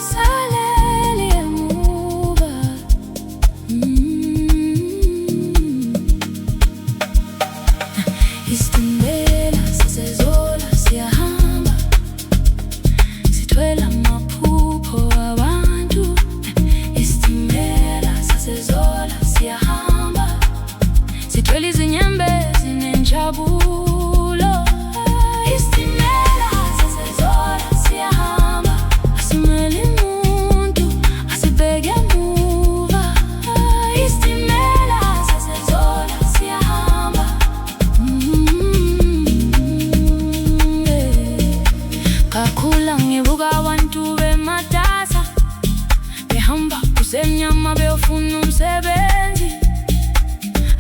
singasaleli emuva. Isitimela saseZola siyahamba, sithwele amaphupho abantu. Isitimela saseZola siyahamba, sithwele izinyembezi nenjabulo. Isitimela saseZola siyahamba, asimele umuntu, asibheke emuva. Isitimela saseZola siyahamba. Ngakhula ngibuka abantu bematasa, behamba kusemnyama beyofuna umsebenzi.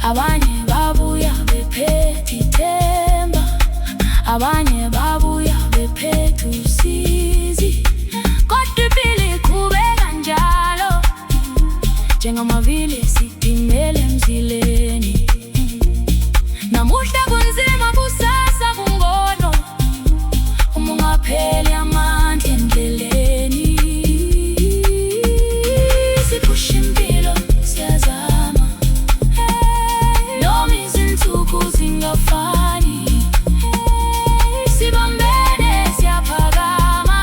Abanye babuya bephethe ithemba, abanye babuya bephethe usizi. Kodwa impilo iqhubeka njalo, njengamavili esitimela emzileni. Namuhla kunzima, kusasa kungono, uma ungapheli amandla endleleni. Siphusha impilo siyazama, noma izinsuku zingafani. Sibambene siyaphakama,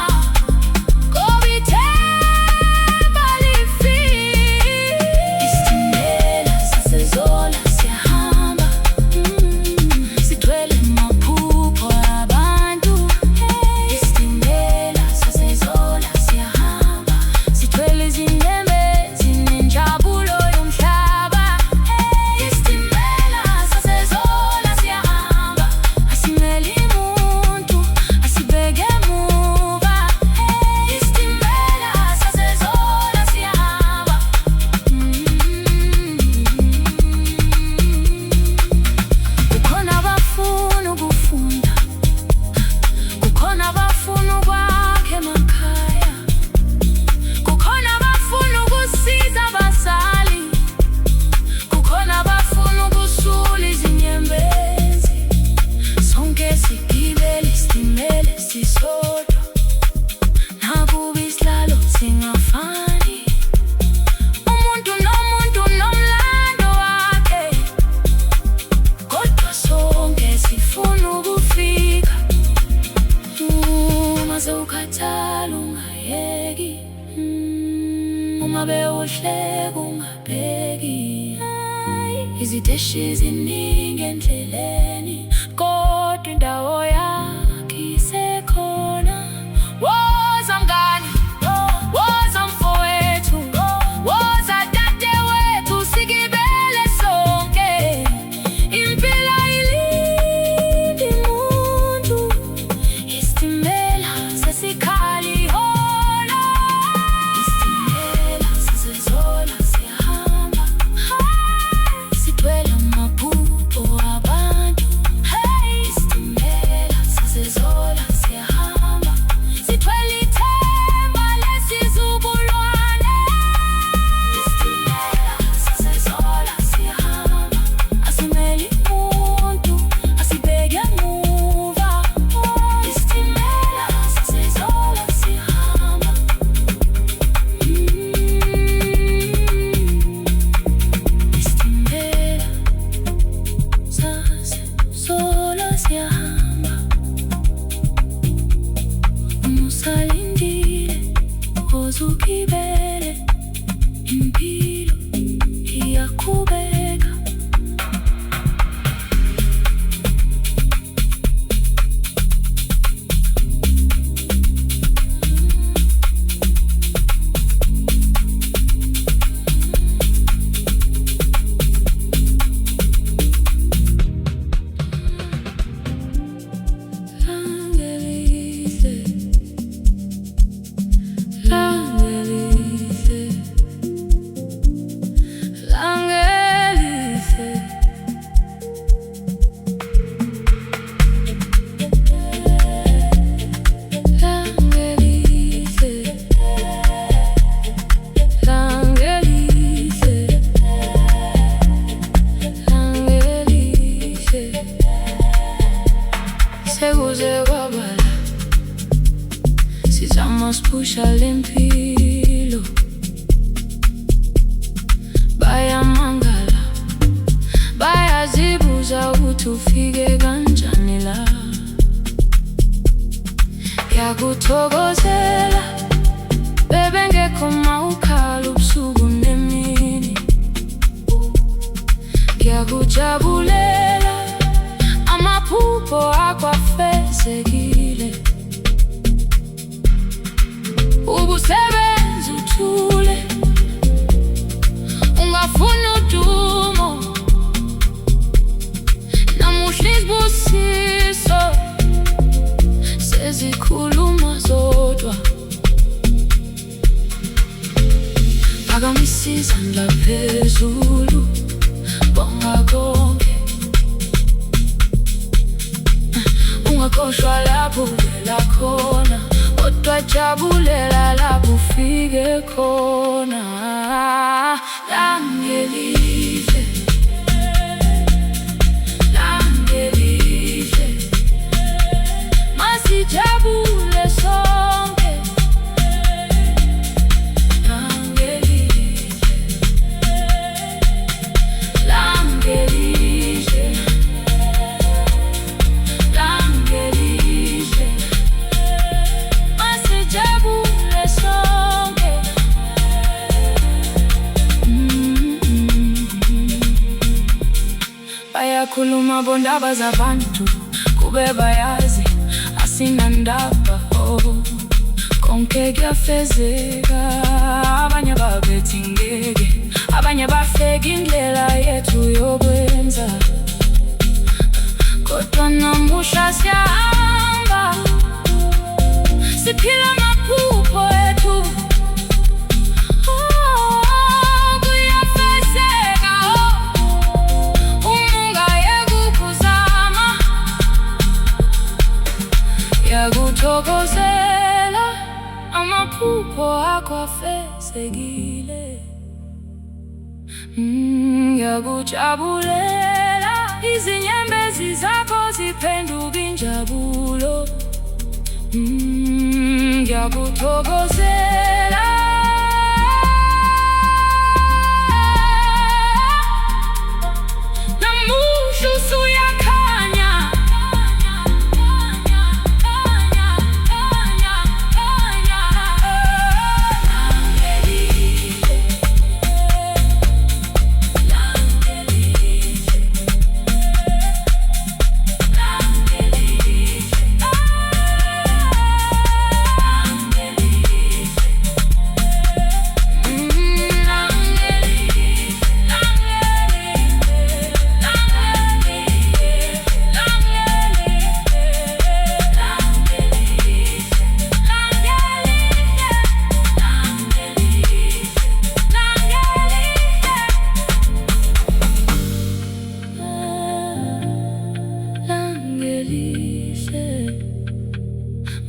ngoba ithemba alifiki. Isitimela saseZola siyahamba, sithwele amaphupho abantu. Isitimela saseZola siyahamba, sithwele izinyembezi nenjabulo yomhlaba. Isitimela saseZola siyahamba, asimele umuntu, asibheke emuva. Isitimela saseZola siyahamba. Kukhona abafuna ukufunda, kukhona abafuna ukwakha emakhaya, kukhona abafuna ukusiza abazali, kukhona abafuna ukusula izinyembezi. Sonke sigibele isitimela esisodwa, nakuba isihlalo singafani. Umuntu nomuntu nomlando wakhe, kodwa sonke sifuna ukufika. Uma sewukhathala ungayeki, uma bewuhleka ungabheki. Iziteshi ziningi endleleni, kodwa indawo yakho isekhona. Woza mngani, woza mfowethu, woza dadewethu, sigibele sonke. Impilo ayilindi muntu, isitimela sesikhali iholo. Isitimela saseZola siyahamba, sithwele amaphupho abantu. Isitimela saseZola siyahamba, sithwele ithemba lesizukulwane. Isitimela saseZola siyahamba, asimele umuntu, asibheke emuva. Isitimela saseZola siyahamba. Isitimela saseZola siyahamba, usalindile uze ugibele. Impilo iyaqhubeka. Langelise, langelise. sizama sipusha lempilo. Bayamangala, bayazibuza ukuthi ufike kanjani la. Ngiyakuthokozela bebe ngekho mawukhala ubusuku nemini. Ngiyakujabulela amaphupho akho afezekile. Ubusebenza uthule, ungafuni udumo. Namuhla isibusiso sezikhuluma zodwa. Phakamisa izandla phezulu, bonga konke. Ungakhohlwa lapho uvela khona, kodwa jabulela lapho ufike khona. Langelihle, langelihle, masijabule sonke. Langelihle, langelihle, langelihle, masijabule sonke. Bayakhuluma bondaba zabantu, kube bayazi asinandaba. Konke kuyafezeka, abanye babethi ngeke, abanye bahleka indlela yethu yokwenza. Kodwa namuhla siyahamba, siphila amaphupho ethu. Kuyafezeka, ungayeka ukuzama. Ngiyakuthokozela amaphupho akho afezekile. Ngiyakujabulela izinyembezi zakho ziphenduka injabulo. Ngiyakuthokozela namuhla usuyakhanya.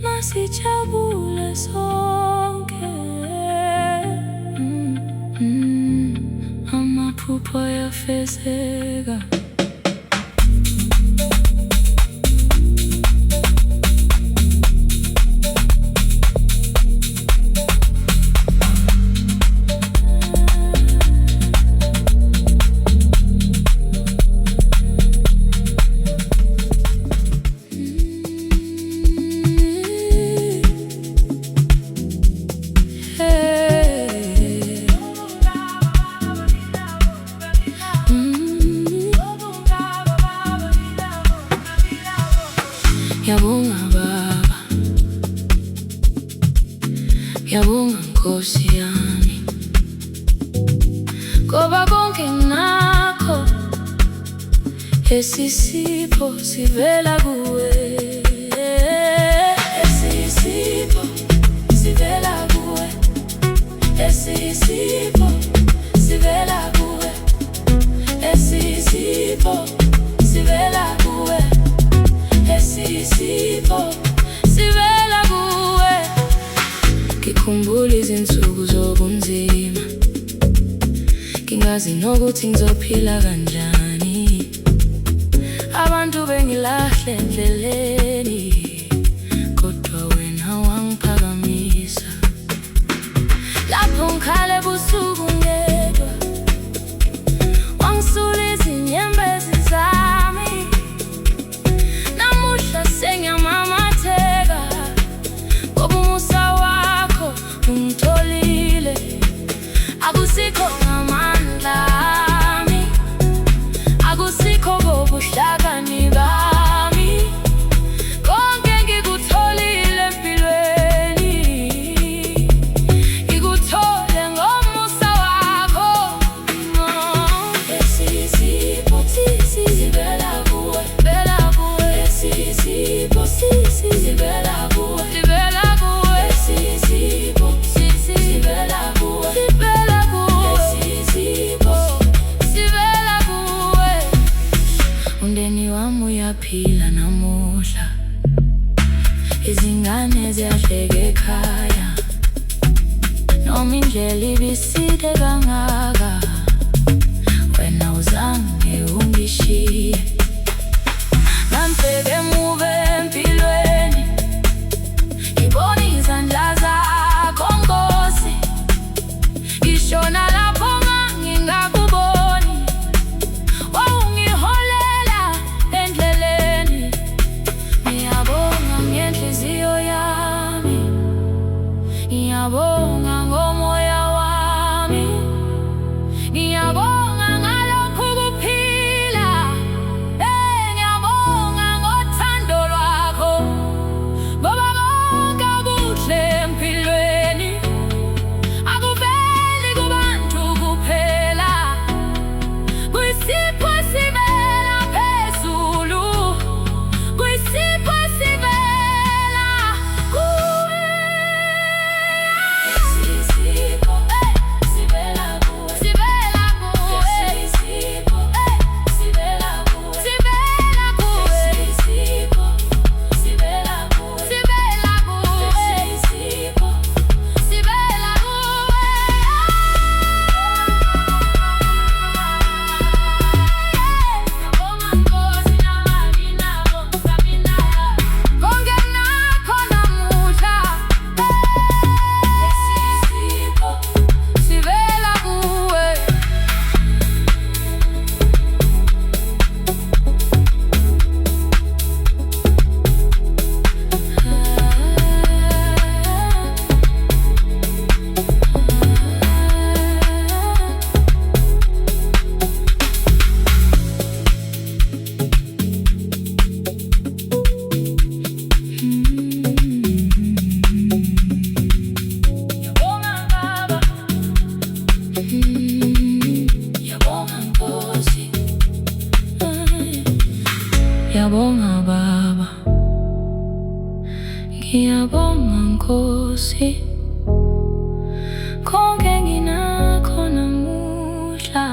Masijabule sonke. Amaphupho yafezeka. Ngiyabonga Baba, ngiyabonga Nkosi yami, ngoba konke ngakho esisipho sivela kuwe. Esisipho sivela kuwe, esisipho sivela kuwe, esisipho sivela kuwe, esisipho sivela kuwe. Ngikhumbula izinsuku zobunzima, ngingazi nokuthi ngizophila kanjani. Abantu bengilahle endleleni, kodwa wena wangiphakamisa. noma indlela ibiside kangaka, wena uzange ungishiye. Ngambheka emuva empilweni, ngibona izandla zakho Nkosi, ngishona lapho ngingakuboni. Wawungiholela endleleni, ngiyabonga ngenhliziyo yami, ngiyabonga ngomoya wami, ngiyabonga ngalokhu kuphila, ngiyabonga ngothando lwakho, ngoba konke okuhle empilweni akuveli kubantu kuphela, kuyisipho esivela phezulu, kuyisipho esivela kuwe. Sisipho sivela kuwe, sivela kuwe. Sisipho sivela kuwe, sivela kuwe. Sisipho sivela kuwe, sivela kuwe. Sisipho sivela kuwe. Ngiyabonga Nkosi nami nabo ngisamina, konke nakho namuhla. Sisipho sivela kuwe. Ngiyabonga Baba, ngiyabonga Nkosi, ngiyabonga Baba, ngiyabonga Nkosi, konke nginakho namuhla.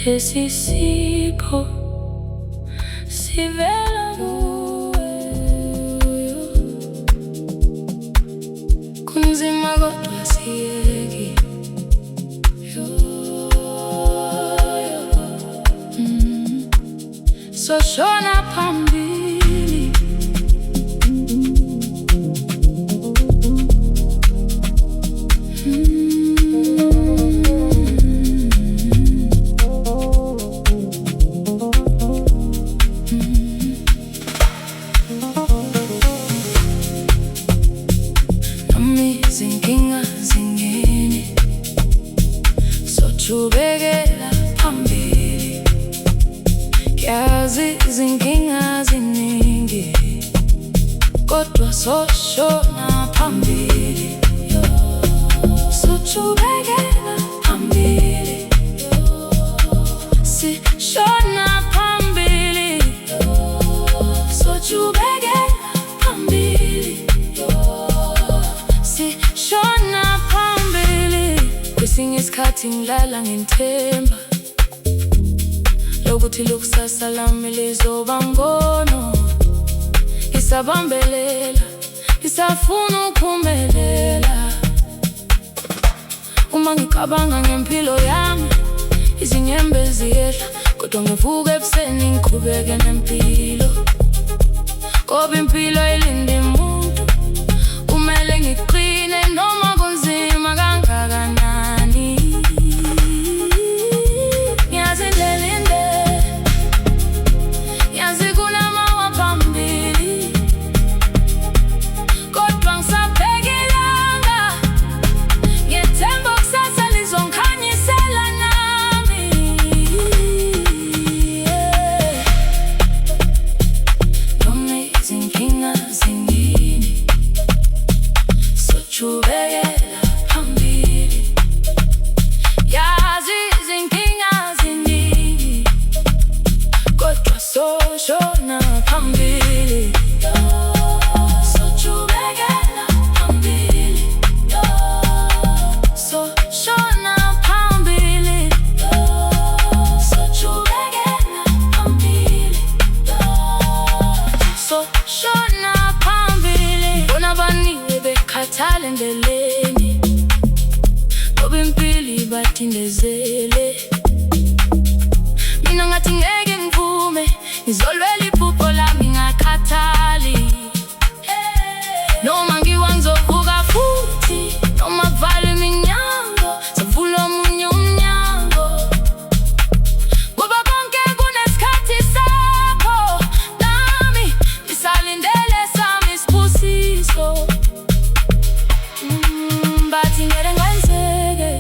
Esisipho sivela kuwe. Kunzima kodwa siyeki, soshona phambili. Noma izinkinga zingene, sochubekela phambili. Yazi izinkinga ziningi, kodwa soshona phambili. Sochubekela phambili, sishona phambili. Sochubekela phambili, sishona phambili. Kwesinye isikhathi ngilala ngithemba lokuthi likusasa lami lizoba ngono. Ngisabambelela, ngisafuna ukuphumelela. Uma ngicabanga ngempilo yami, izinyembe ziyehla, kodwa ngivuka ekuseni ngiqhubeke nempilo. Ngoba impilo ayilindi muntu, kumele ngiqine noma kunzima kangakanani. Ngiyazi indlela inde, ngiyazi kunamawa phambili, kodwa ngisabheka ilanga, ngiyethemba kusasa lizongikhanyisela nami. Noma izinkinga zingene, sochubekela phambili. Yazi izinkinga ziningi, kodwa soshona phambili. Sochubekela phambili, soshona phambili. Sochubekela phambili, soshona phambili. Bona baningi bekhathi bakhuthale endleleni, ngoba impilo ibathindezele. Mina ngathi ngeke ngivume, ngizolwela iphupho lami ngakhathali. Noma ngiwa ngizovuka futhi, noma kuvalwe iminyango, zavula omunye umnyango, ngoba konke kunesikhathi sakho. Nami ngisalindele sami isibusiso. Bathi ngeke kwenzeke,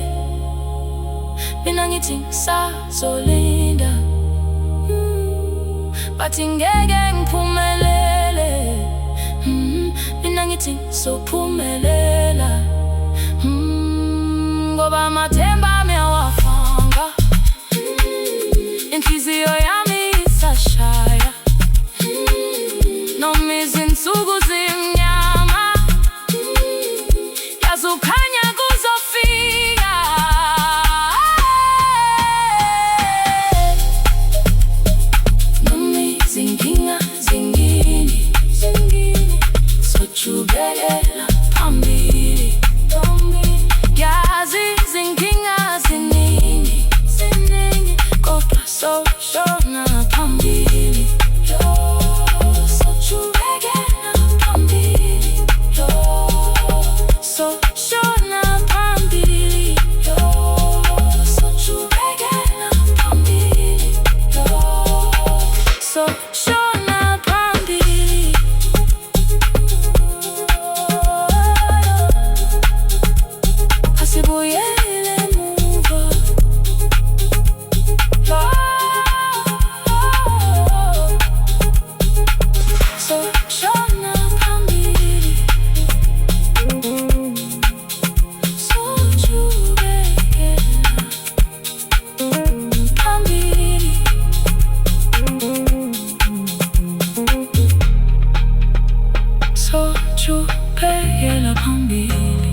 mina ngithi ngisazolinda. Bathi ngeke ngiphumelele, mina ngithi ngizophumelela. Ngoba amathemba ami awafanga, inhliziyo yami isashaya, noma izinsuku zimnyama, yazi ukhanya kuzofika. Noma izinkinga zingini, sochubekela phambili. Yazi izinkinga ziningi, kodwa soshona phambili. Sochubekela phambili, soshona phambili, sochubekela phambili, soshona phambili. Asibuyele emuva, soshona phambili, sochubekela phambili, sochubekela phambili.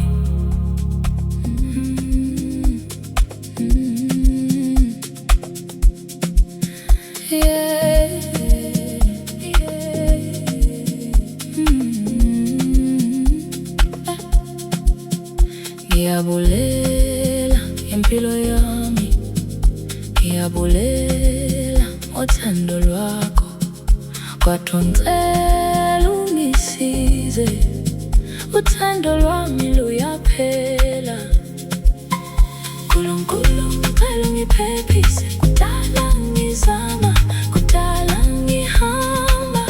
Ngiyabulela impilo yami, ngiyabulela uthando lwakho, kodwa ngicela ungisize, uthando lwami luyaphela. Nkulunkulu ngicela ungiphephise, kudala ngizama, kudala ngihamba.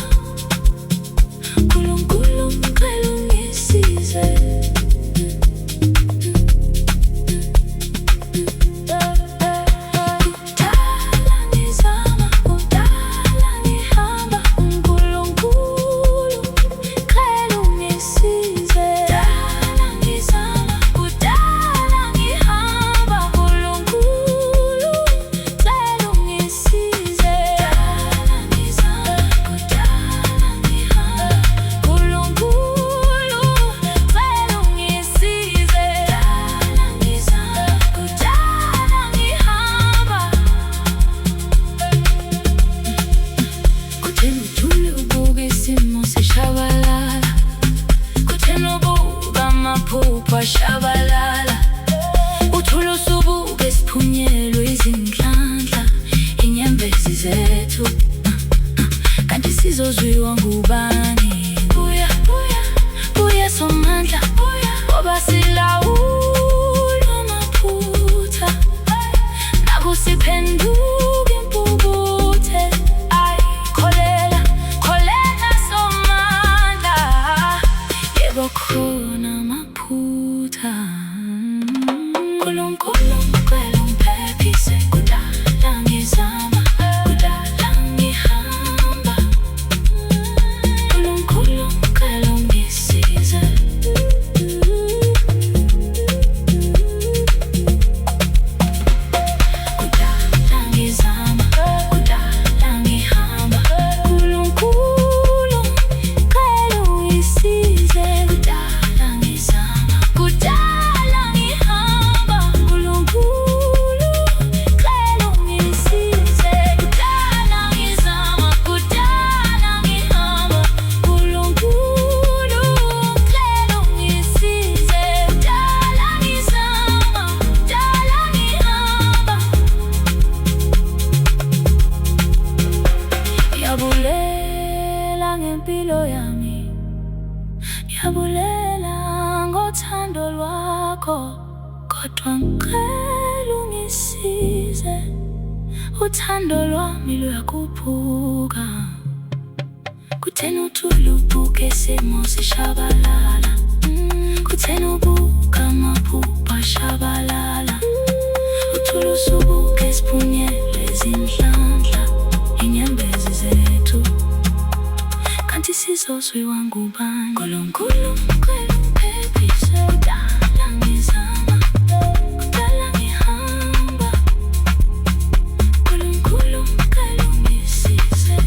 Nkulunkulu ngicela ungisize, kudala ngizama, kudala ngihamba. Nkulunkulu ngicela ungisize, kudala ngizama, kudala ngihamba. Nkulunkulu ngicela ungisize, kudala ngizama, kudala ngihamba. Nkulunkulu ngicela ungisize, kudala ngizama, kudala ngihamba. Kutheni ujule ubuka isimo sishabalala, kutheni ubuka amaphupho ashabalala, uthule usubuka esiphunyelwe izinhlanhla, inyembezi zethu, kanti sizozwiwa ngubani? Buya, buya, buya Somandla, ngoba silawula amaphutha, nakusiphenduka impuputhe. Ay, kholela, kholela Somandla, yebo khona amaphutha. Nkulunkulu ngicela ungiphephise, kudala ngizama, kudala ngihamba. Nkulunkulu ngicela ungisize, kudala ngizama, kudala ngihamba. Nkulunkulu ngicela ungisize, kudala ngizama, kudala lwakho, kodwa ngicela ungisize. Uthando lwami luyakhuphuka. Kutheni uthule ubuke isimo sishabalala? Kutheni ubuka amaphupha ashabalala? Uthule usubuke isiphunyele izinhlanhla, inyembezi zethu, kanti sizozwiwa ngubani? Nkulunkulu ngicela ungiphephise. Kudala ngizama, kudala ngihamba. Nkulunkulu ngicela ungisize.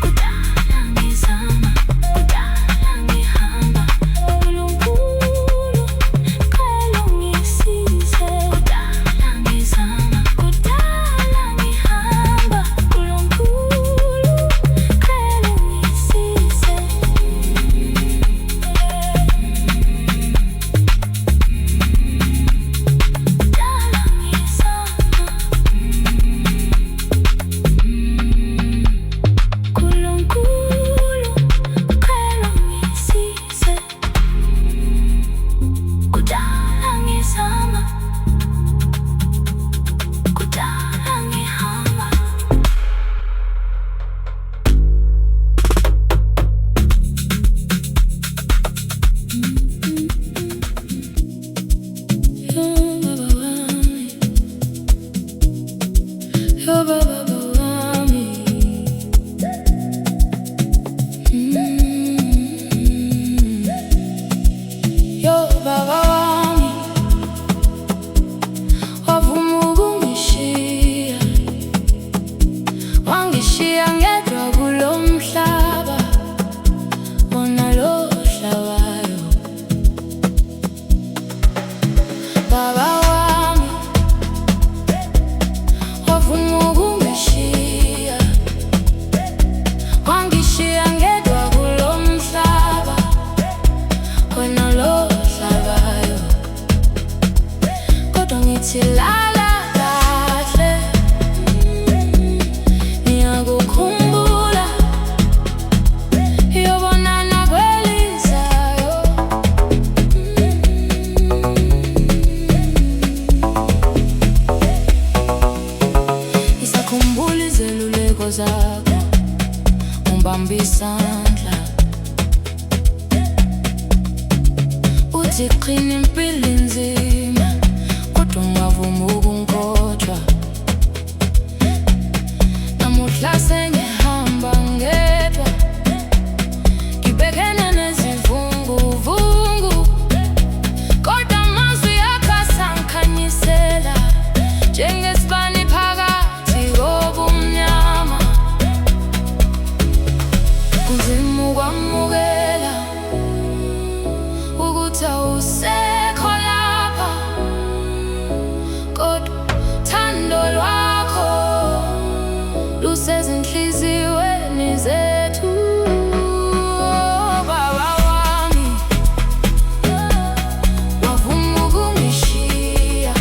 Kudala ngizama, kudala ngihamba. Nkulunkulu ngicela ungisize. Kudala ngizama, kudala ngihamba. Nkulunkulu ngicela ungisize. Kudala ngizama, Nkulunkulu ngicela ungisize. Kudala ngizama, kudala ngihamba. Yo baba wami, yo baba wami. Yo baba wami, wavuma ukungishiya, wangishiya ngedwa kulo mhlaba, wona lo hlabayo. Baba wami, wavuma ukungishiya, wangishiya ngedwa kulo mhlaba, wona lo hlabayo. Kodwa ngithi lala kahle, ngiyakukhumbula, iyobonana kwelizayo. Ngisakhumbula izeluleko zakho, ungibambe isandla, uthi qhina impilo inzima, kodwa ungavumi ukungikhohlwa. Namuhla sengihamba ngedwa, ngibhekene nezivunguvungu, kodwa amazwi akho asangikhanyisela, njengesibani phakathi kobumnyama. Kunzima ukwamukela ukuthi awusekho lapha, kodwa uthando lwakho lusezinhliziyweni zethu. Baba wami, wavuma ukungishiya,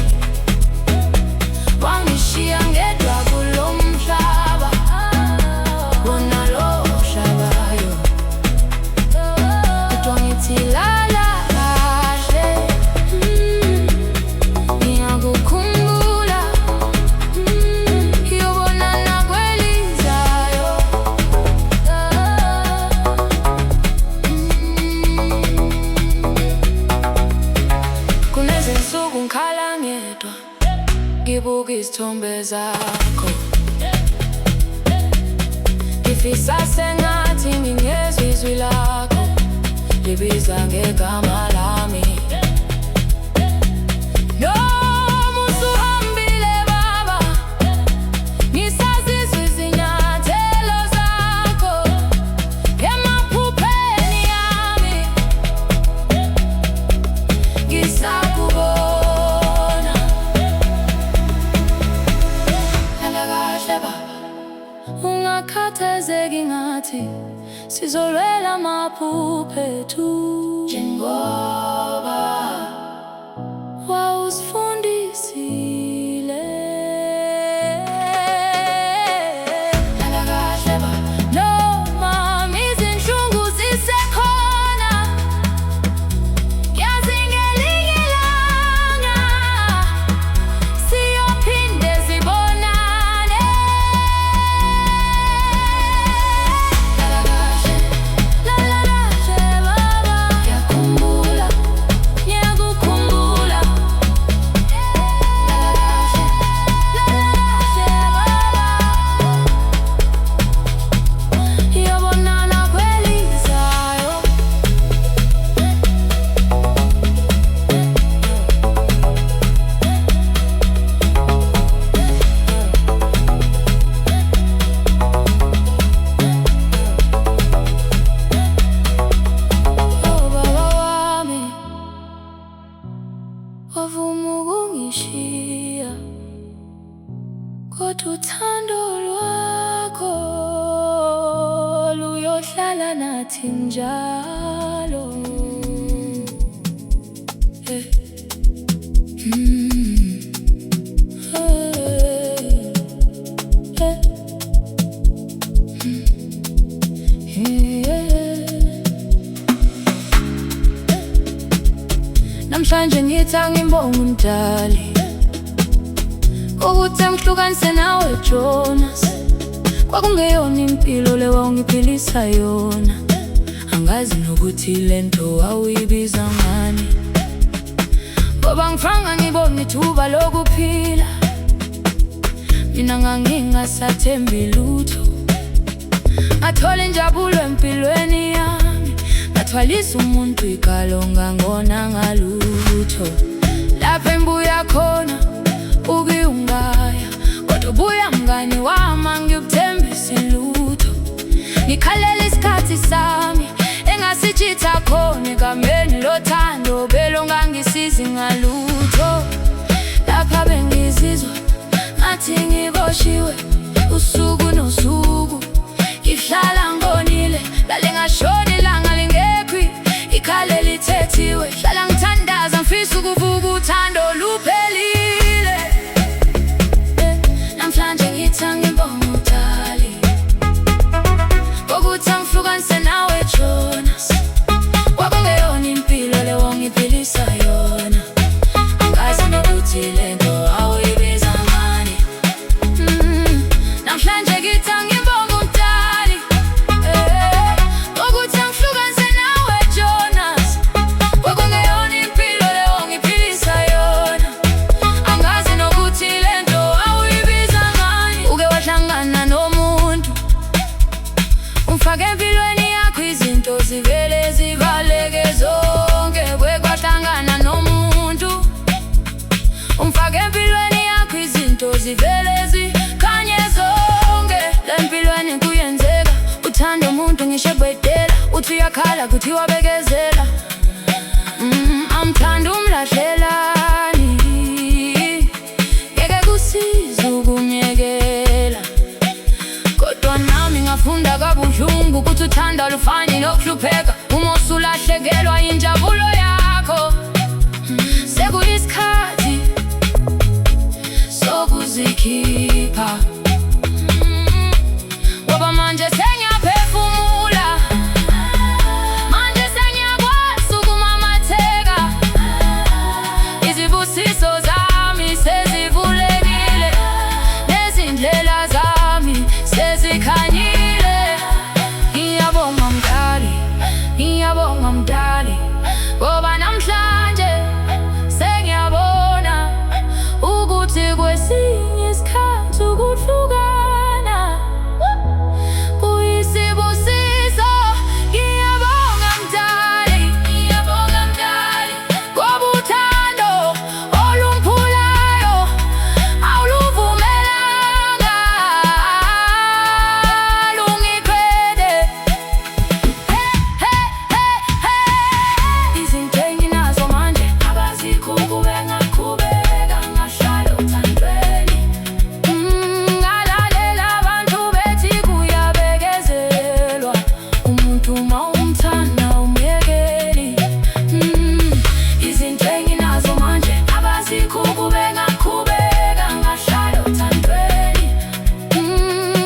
wangishiya ngedwa kulo mhlaba, wona lo hlabayo. Kodwa ngithi lala kahle, ngiyakukhumbula, iyobonana kwelizayo. Kunezinsuku ngikhala ngedwa, ngibuka izithombe zakho, ngifisa sengathi ngingezwa izwi lakho libiza ngegama lami. Noma usuhambile baba, ngisazizwa izinyathelo zakho emaphupheni yami, ngisakubona. Lala kahle baba, ungakhathazeki ngathi sizolwela amaphupho ethu, njengoba wawusifundisile. Lala kahle baba, noma izinhlungu nathi njalo. Namhlanje ngithi angibonge umdali ukuthi angihlukanise nawe Jonas. Kwakungeyona impilo le wangiphilisa yona. Angazi nokuthi lento awuyibiza ngani, ngoba ngifanga ngibona ithuba lokuphila. Mina ngangingasathembi lutho, ngathola injabulo empilweni yami, ngathwalisa umuntu igalo ngangona ngalutho. Lapho embuya khona uke ungaya, kodwa ubuya mngani wami angikuthembisi lutho. Ngikhalela isikhathi sami engasitshitha khona egameni lothando belongangisizi ngalutho. Lapha bengizizwa ngathi ngiboshiwe usuku nosuku, ngihlala ngonile lale ngashona ilanga lingekho, ikhale lithethiwe. Hlala ngithandaza ngifisa ukuvuka uthando luphelile. Namhlanje ngithi angibonge umdali ngokuthi angihlukanise nawe Jonas. Kwakungeyona impilo le wangiphilisa yona. Angazi nokuthi lento awuyibiza ngani. Namhlanje ngithi angibonge umdali ngokuthi angihlukanise nawe Jonas. Kwakungeyona impilo le wangiphilisa yona. Angazi nokuthi lento awuyibiza ngani. Uke wahlangana nomuntu umfake empilweni yakho, izinto zivele zivaleke zonke. Kwahlangana nomuntu umfake empilweni yakho, izinto zivele zikhanye zonke. Lempilweni kuyenzeka uthanda umuntu ngisho ebhedela, uthi uyakhala kuthiwa bekezela. Amthanda umlahlelani, ngeke kusize ukumyekela. Kodwa nami ngafunda kabuhlungu ukuthi uthanda lufani nokuhlupheka. Uma usulahlekelwa injabulo yakho, sekuyisikhathi sokuzikhipha. Ngoba manje sengiyaphefumula, manje sengiyakwazi ukumamatheka. Izibusiso zami sezivulekile, nezindlela zami sezikhanyile. Ngiyabonga mdali, ngiyabonga mdali, ngoba namhlanje sengiyabona ukuthi kwesinye isikhathi ukuhlukana kuyisibusiso. Ngiyabonga mdali, ngiyabonga mdali, ngoba uthando olumphulayo awuluvumelanga lungiqede. Izinto enginazo manje abazikho ukube ngaqhubeka ngahlala othandweni. Ngalalela abantu bethi kuyabekezelwa, umuntu mawumthanda umyekeli. Izinto enginazo manje abazikho ukube ngaqhubeka ngahlala othandweni.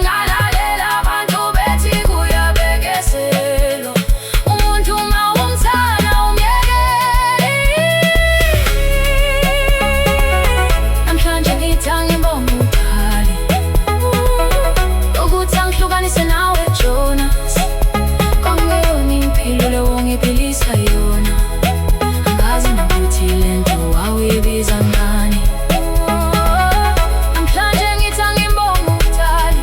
Ngalalela abantu bethi kuyabekezelwa, umuntu mawumthanda umyekeli. Namhlanje ngithi angibonge umdali ukuthi angihlukanise nawe Jonas. Kwakungeyona impilo le wangiphilisa yona. Angazi nokuthi lento awuyibiza ngani. Namhlanje ngithi angibonge umdali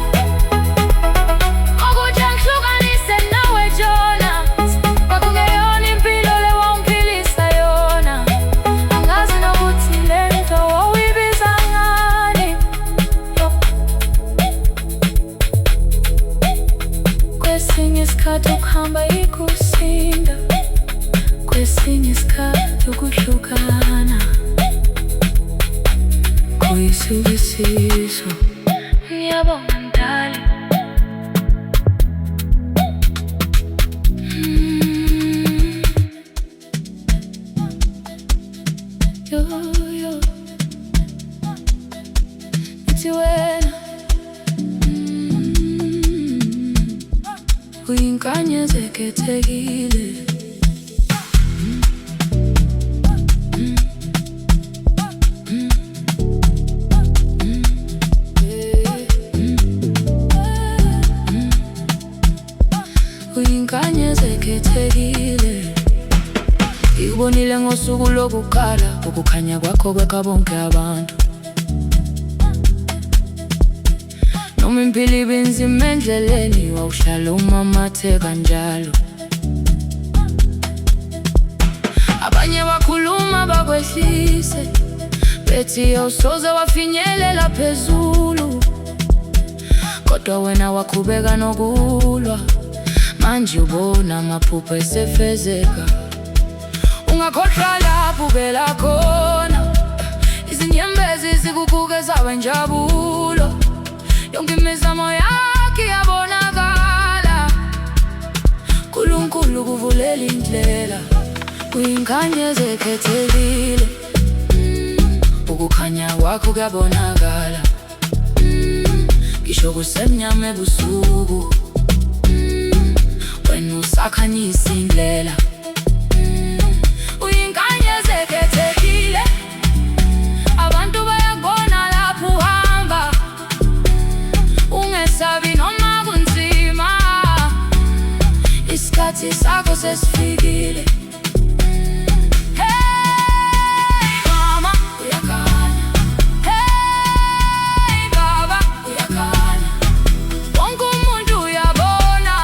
ukuthi angihlukanise nawe Jonas. Kwakungeyona impilo le wangiphilisa yona. Angazi nokuthi lento awuyibiza ngani. Kwesinye isikhathi ukuhamba ikusinda, kwesinye isikhathi ukuhlukana kuyisibusiso. Ngiyabonga mdali, uyinkanyezi ekhethekile. Uyinkanyezi ekhethekile. Ngikubonile ngosuku lokuqala, ukukhanya kwakho kwekha bonke abantu. Noma impilo ibinzima endleleni, wawuhlala umamathe kanjalo. Abanye bakhuluma bakwehlise, bethi awusoze wafinyelela phezulu, kodwa wena waqhubeka nokulwa. Manje ubona amaphupho esefezeka. Ungakhohlwa lapho uvela khona, izinyembezi zikubuke zawe injabulo. Yonke imizamo yakho iyabonakala, uNkulunkulu kuvulela indlela. Uyinkanyezi ekhethekile, ukukhanya kwakho kuyabonakala. Ngisho kusemnyama ebusuku, wena usakhanyisa indlela. Uyinkanyezi ekhethekile, abantu bayakubona lapho uhamba. Ungesabi noma kunzima, isikhathi sakho sesifikile. Hey mama, uyakhanya. Hey baba, uyakhanya. Wonke umuntu uyabona.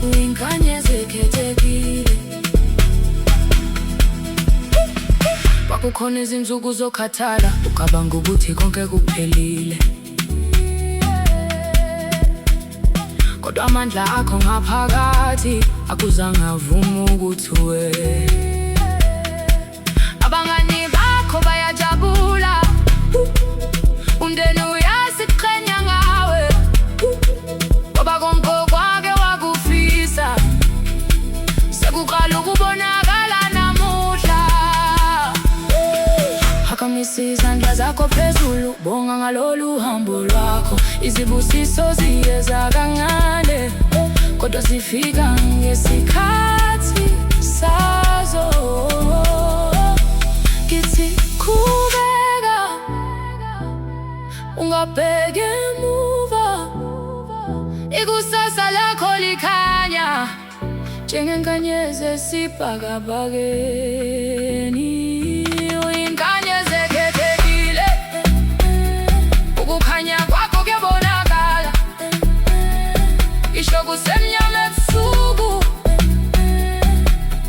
Uyinkanyezi ekhethekile. Kwakukhona izinsuku zokhathala, ucabanga ukuthi konke kuphelile, kodwa amandla akho ngaphakathi akuzange avuma ukuthi uwe. Abangani bakho bayajabula, umndeni uyasiqhenya ngawe, ngoba konke kwake wakufisa sekuqala ukubonakala namuhla. Phakamisa izandla zakho phezulu, bonga ngalolu hambo lwakho. Izibusiso ziyeza kancane, kodwa zifika ngesikhathi sazo. Ngithi qhubeka, ungabheki emuva. Ikusasa lakho likhanya njengenkanyezi esibhakabhakeni. Uyinkanyezi ekhethekile, ukukhanya kwakho kuyabonakala. Ngisho kusemnyama ebusuku,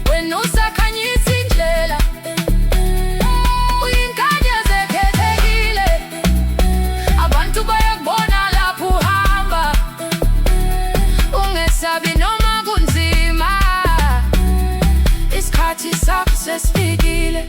wena usakhanyisa indlela. Uyinkanyezi ekhethekile, abantu bayakubona lapho uhamba. Ungesabi noma kunzima, isikhathi sakho sesifikile.